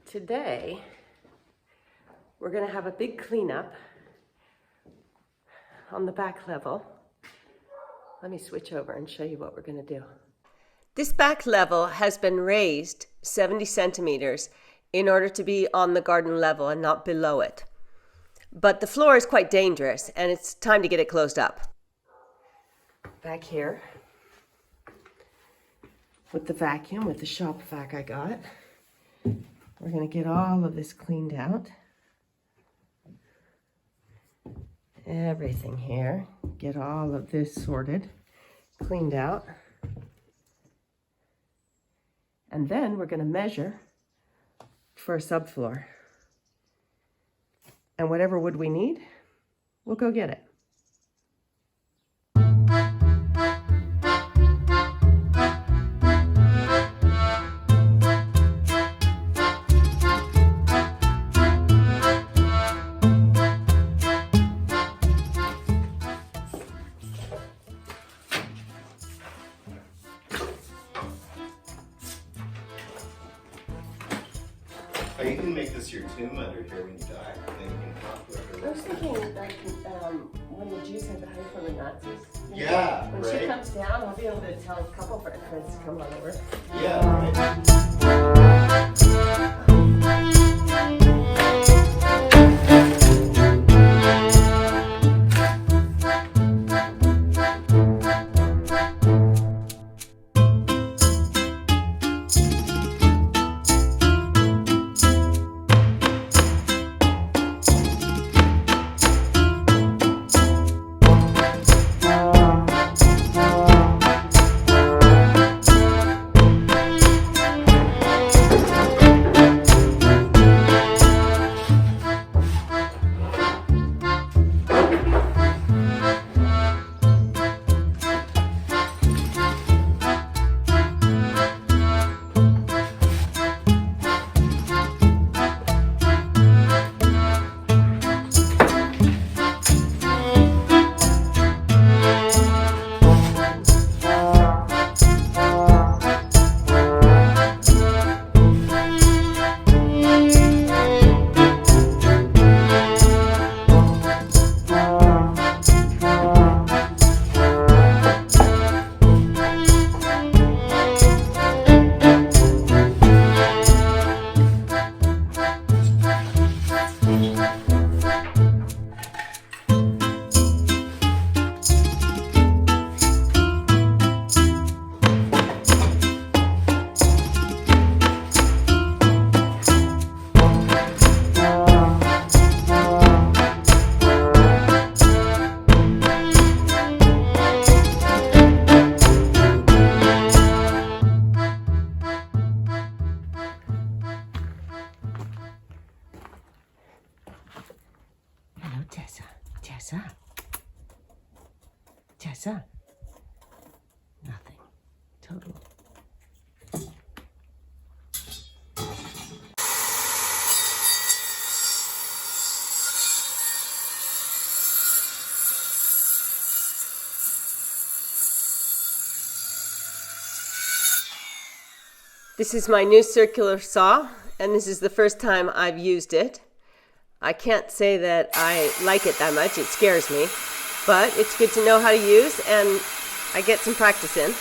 Today, we're going to have a big cleanup on the back level. Let me switch over and show you what we're going to do. This back level has been raised 70 centimeters in order to be on the garden level and not below it. But the floor is quite dangerous and it's time to get it closed up. Back here, with the vacuum, with the shop vac I got, we're going to get all of this cleaned out. Everything here. Get all of this sorted, cleaned out. And then we're going to measure for a subfloor. And whatever wood we need, we'll go get it. Oh, you can make this your tomb under here when you die. Then you can talk to her. I was thinking, like, when the Jews had to hide from the Nazis. Yeah, when right. She comes down, I'll be able to tell a couple of her friends to come on over. Yeah, right. Tessa. Nothing. Total. This is my new circular saw, and this is the first time I've used it. I can't say that I like it that much, it scares me, but it's good to know how to use, and I get some practice in.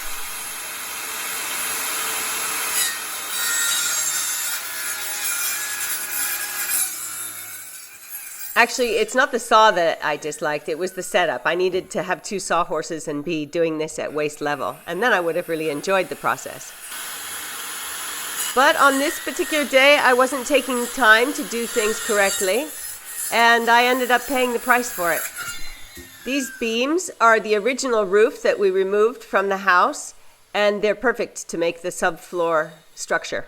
Actually, it's not the saw that I disliked, it was the setup. I needed to have 2 sawhorses and be doing this at waist level, and then I would have really enjoyed the process. But on this particular day, I wasn't taking time to do things correctly, and I ended up paying the price for it. These beams are the original roof that we removed from the house, and they're perfect to make the subfloor structure.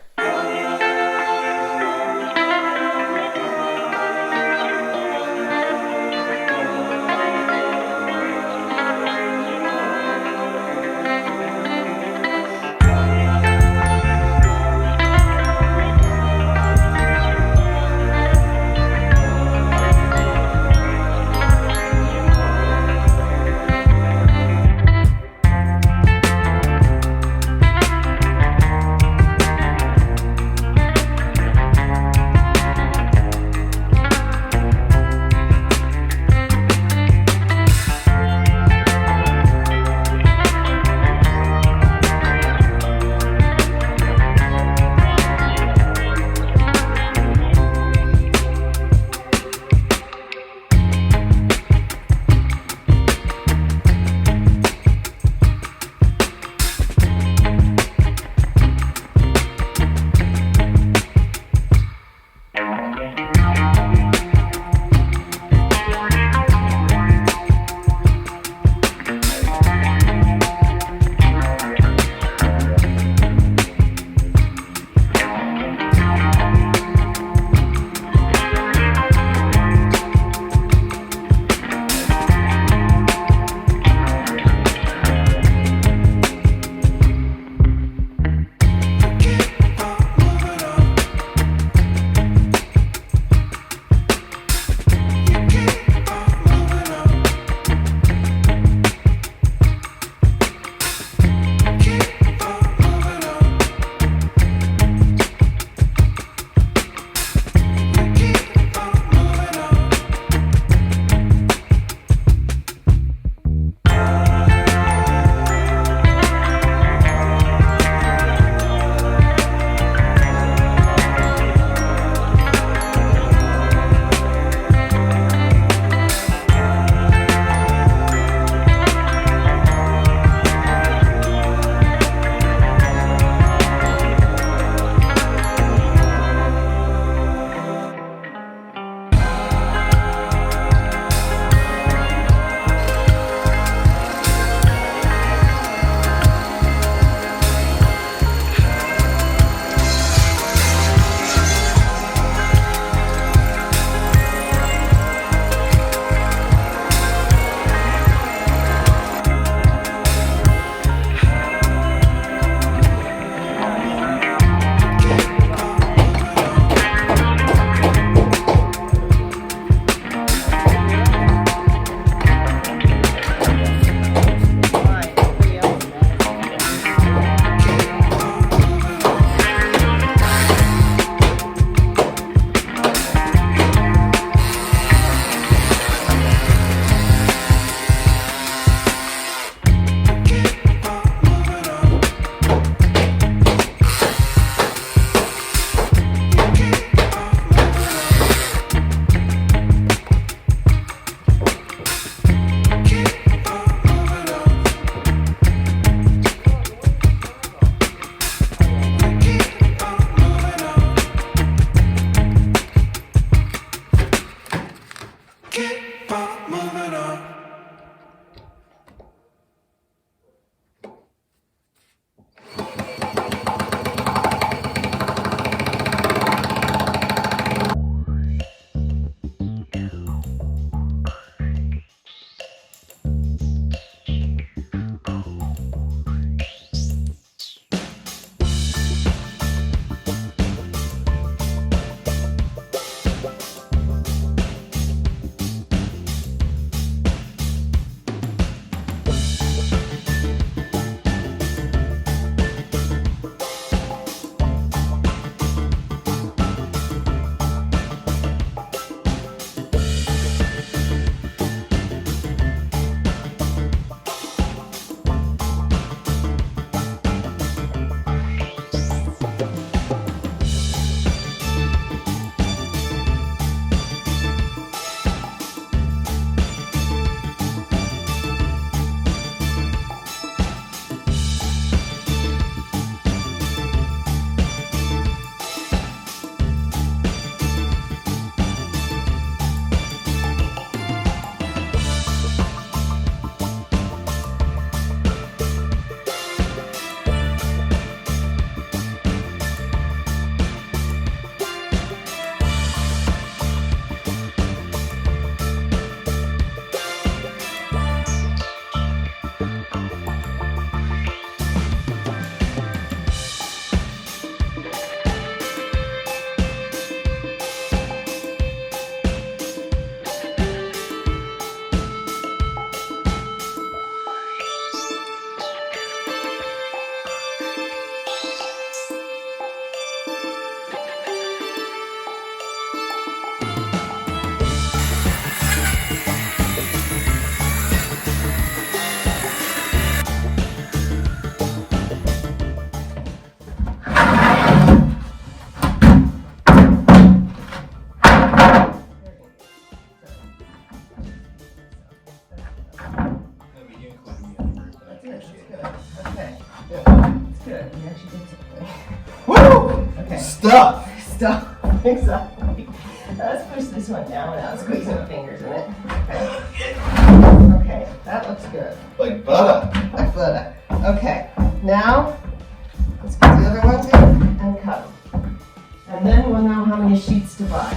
You actually did something. Woo! Okay. Stuff! Stop. Exactly. Let's push this one down without squeezing my fingers in it. Okay, that looks good. Like butter. Like butter. Okay, now let's get the other ones in and cut them. And then we'll know how many sheets to buy.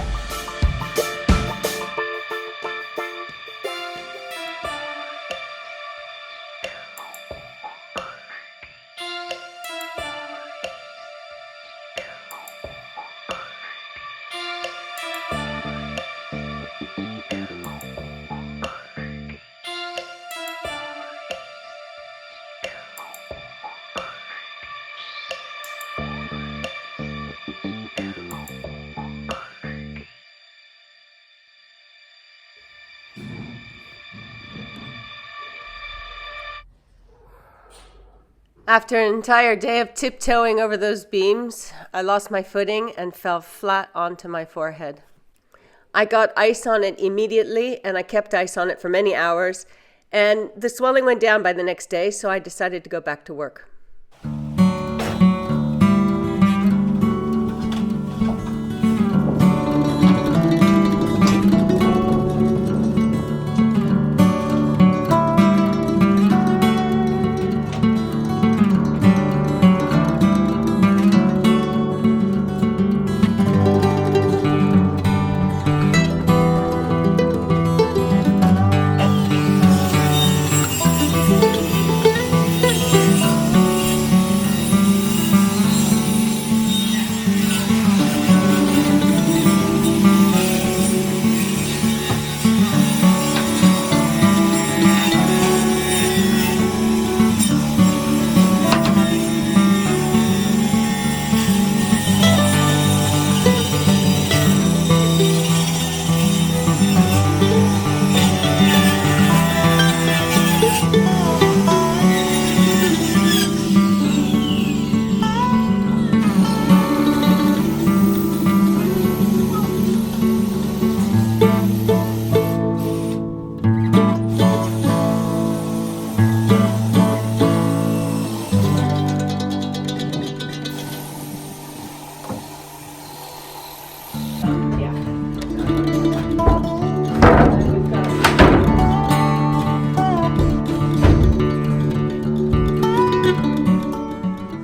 After an entire day of tiptoeing over those beams, I lost my footing and fell flat onto my forehead. I got ice on it immediately, and I kept ice on it for many hours, and the swelling went down by the next day, so I decided to go back to work.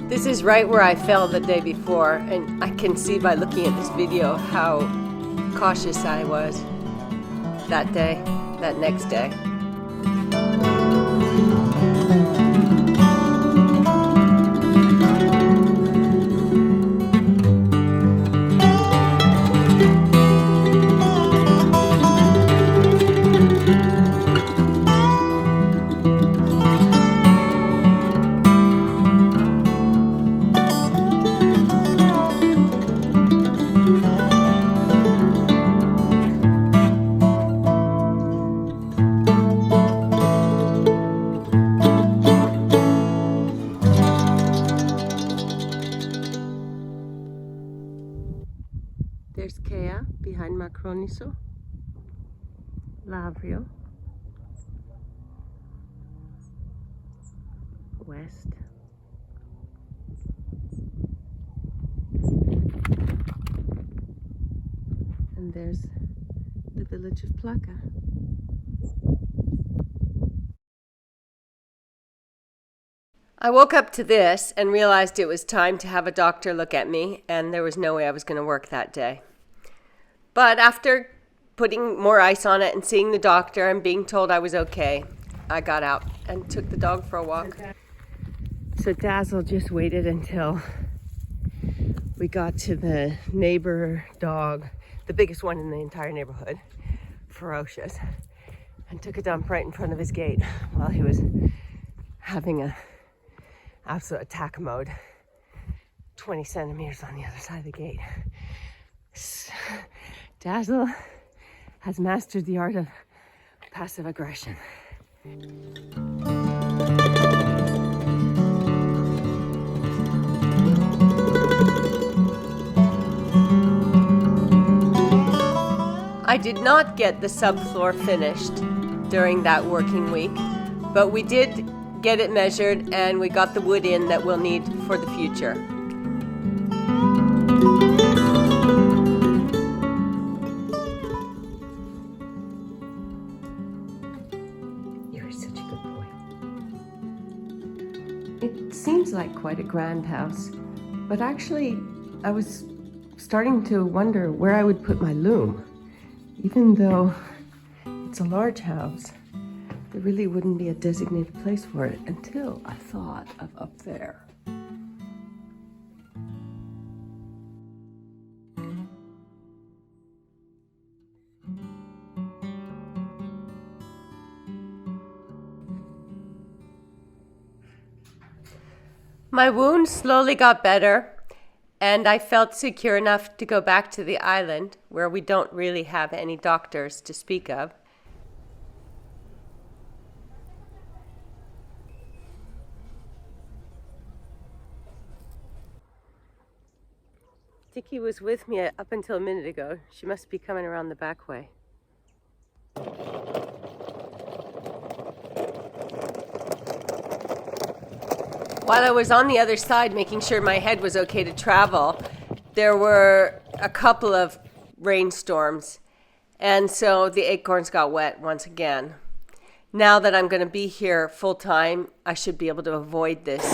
This is right where I fell the day before, and I can see by looking at this video how cautious I was that day, that next day. There's Kea behind Macroniso, Lavrio, west, and there's the village of Placa. I woke up to this and realized it was time to have a doctor look at me, and there was no way I was going to work that day. But after putting more ice on it and seeing the doctor and being told I was okay, I got out and took the dog for a walk. So Dazzle just waited until we got to the neighbor dog, the biggest one in the entire neighborhood, ferocious, and took a dump right in front of his gate while he was having a absolute attack mode, 20 centimeters on the other side of the gate. Dazzle has mastered the art of passive aggression. I did not get the subfloor finished during that working week, but we did get it measured, and we got the wood in that we'll need for the future. You're such a good boy. It seems like quite a grand house, but actually I was starting to wonder where I would put my loom. Even though it's a large house, there really wouldn't be a designated place for it until I thought of up there. My wound slowly got better, and I felt secure enough to go back to the island, where we don't really have any doctors to speak of. Dickie was with me up until a minute ago. She must be coming around the back way. While I was on the other side making sure my head was okay to travel, there were a couple of rainstorms, and so the acorns got wet once again. Now that I'm going to be here full time, I should be able to avoid this.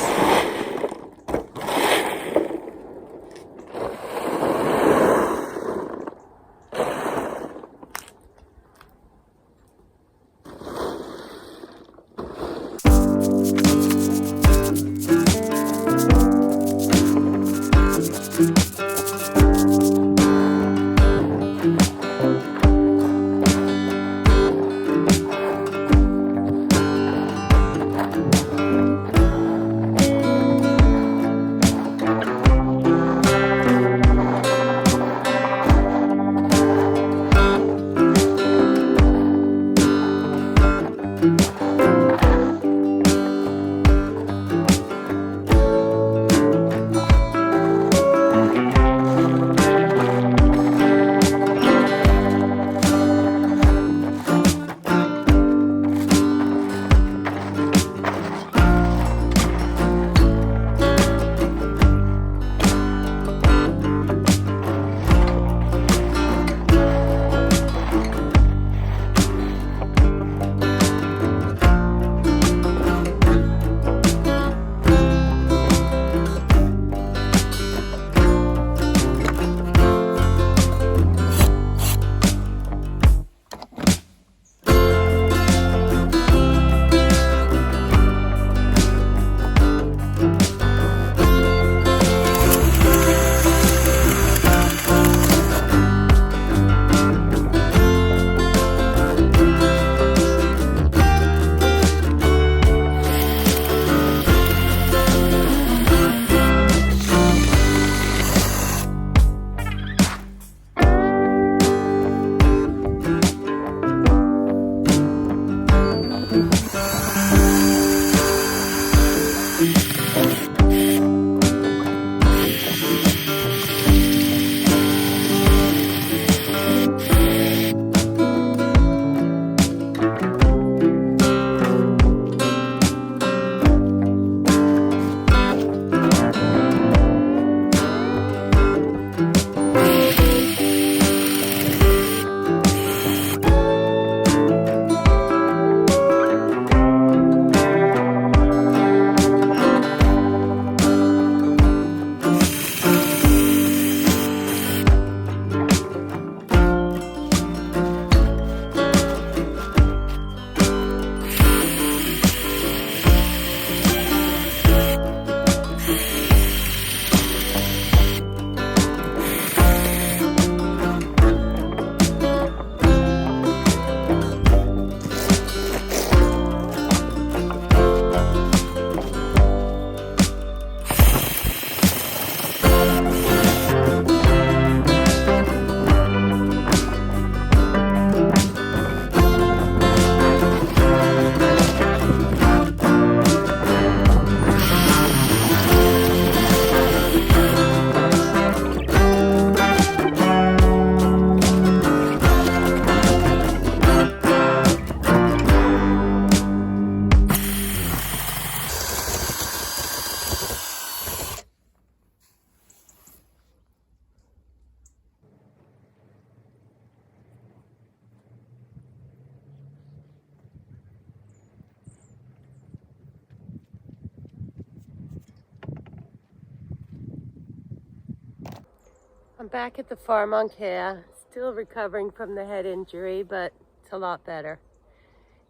I'm back at the farm on Kea, still recovering from the head injury, but it's a lot better.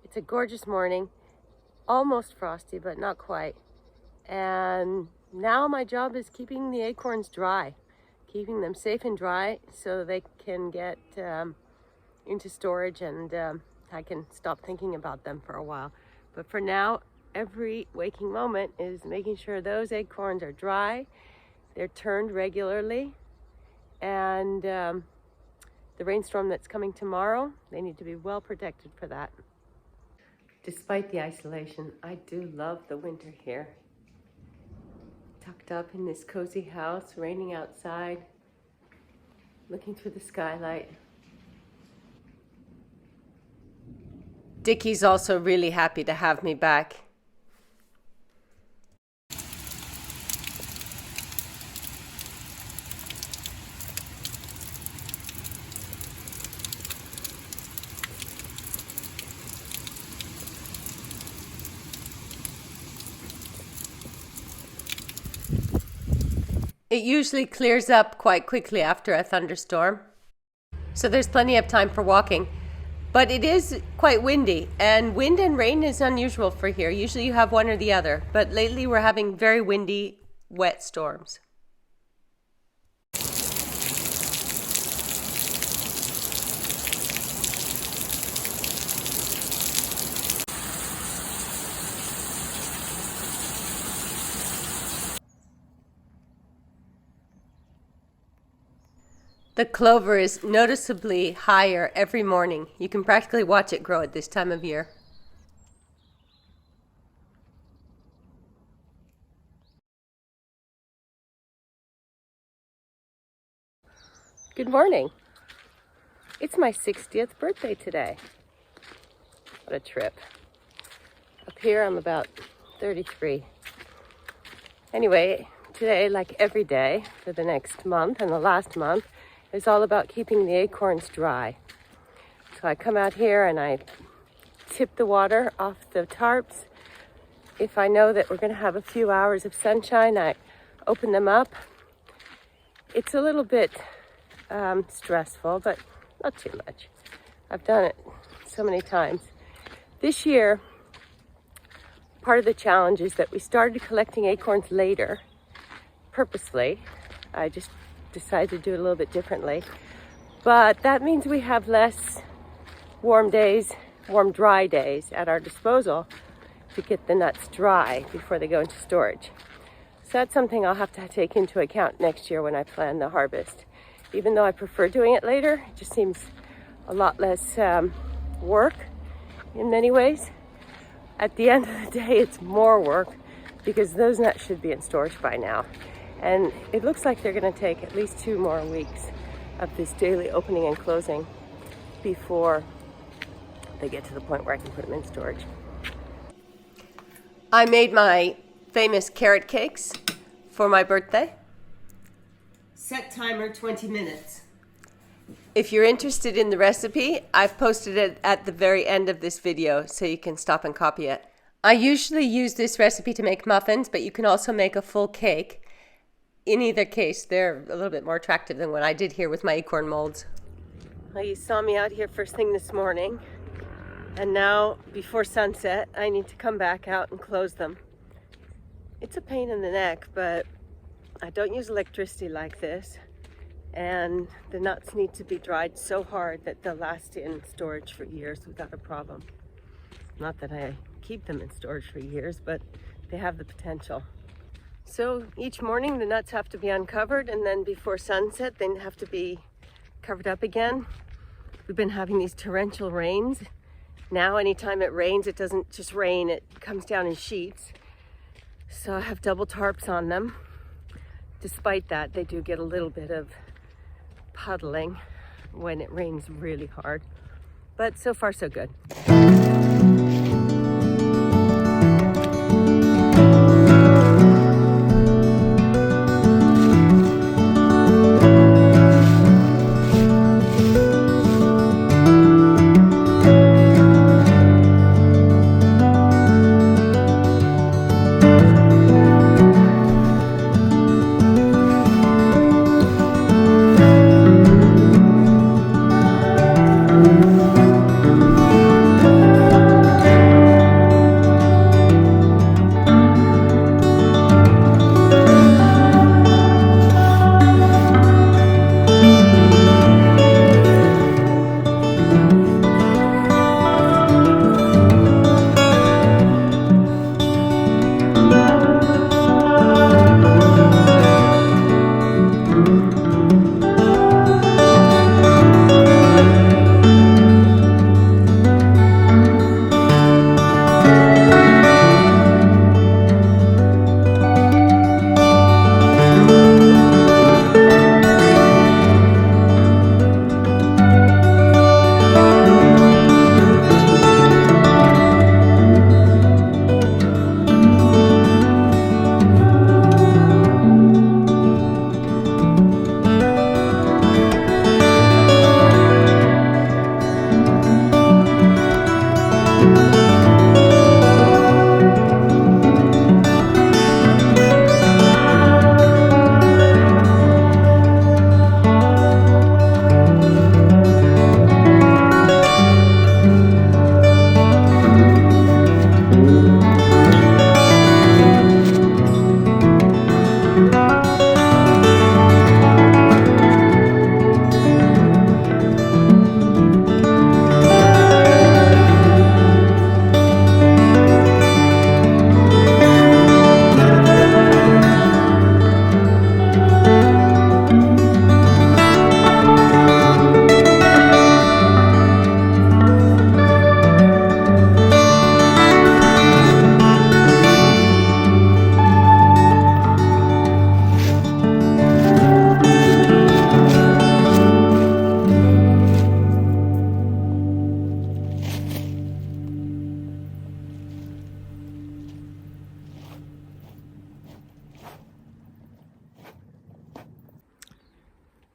It's a gorgeous morning, almost frosty, but not quite. And now my job is keeping the acorns dry, keeping them safe and dry so they can get into storage and I can stop thinking about them for a while. But for now, every waking moment is making sure those acorns are dry, they're turned regularly, and the rainstorm that's coming tomorrow, they need to be well protected for that. Despite the isolation, I do love the winter here. Tucked up in this cozy house, raining outside, looking through the skylight. Dickie's also really happy to have me back. It usually clears up quite quickly after a thunderstorm, so there's plenty of time for walking. But it is quite windy, and wind and rain is unusual for here. Usually you have one or the other, but lately we're having very windy, wet storms. The clover is noticeably higher every morning. You can practically watch it grow at this time of year. Good morning. It's my 60th birthday today. What a trip. Up here I'm about 33. Anyway, today, like every day for the next month and the last month, is all about keeping the acorns dry. So I come out here and I tip the water off the tarps. If I know that we're going to have a few hours of sunshine, I open them up. It's a little bit stressful, but not too much. I've done it so many times. This year, part of the challenge is that we started collecting acorns later, purposely. I just decided to do it a little bit differently. But that means we have less warm days, warm dry days at our disposal to get the nuts dry before they go into storage. So that's something I'll have to take into account next year when I plan the harvest. Even though I prefer doing it later, it just seems a lot less work in many ways. At the end of the day, it's more work because those nuts should be in storage by now. And it looks like they're going to take at least 2 more weeks of this daily opening and closing before they get to the point where I can put them in storage. I made my famous carrot cakes for my birthday. Set timer 20 minutes. If you're interested in the recipe, I've posted it at the very end of this video so you can stop and copy it. I usually use this recipe to make muffins, but you can also make a full cake. In either case, they're a little bit more attractive than what I did here with my acorn molds. Well, you saw me out here first thing this morning, and now before sunset, I need to come back out and close them. It's a pain in the neck, but I don't use electricity like this, and the nuts need to be dried so hard that they'll last in storage for years without a problem. Not that I keep them in storage for years, but they have the potential. So each morning the nuts have to be uncovered, and then before sunset they have to be covered up again. We've been having these torrential rains. Now anytime it rains, it doesn't just rain, it comes down in sheets. So I have double tarps on them. Despite that, they do get a little bit of puddling when it rains really hard. But so far so good.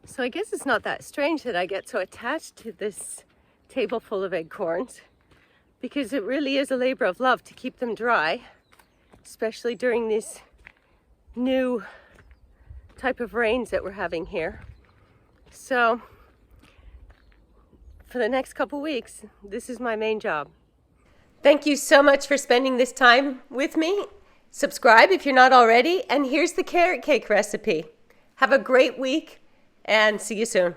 So I guess it's not that strange that I get so attached to this table full of acorns, because it really is a labor of love to keep them dry, especially during this new type of rains that we're having here. So for the next couple weeks, this is my main job. Thank you so much for spending this time with me. Subscribe if you're not already, and here's the carrot cake recipe. Have a great week and see you soon.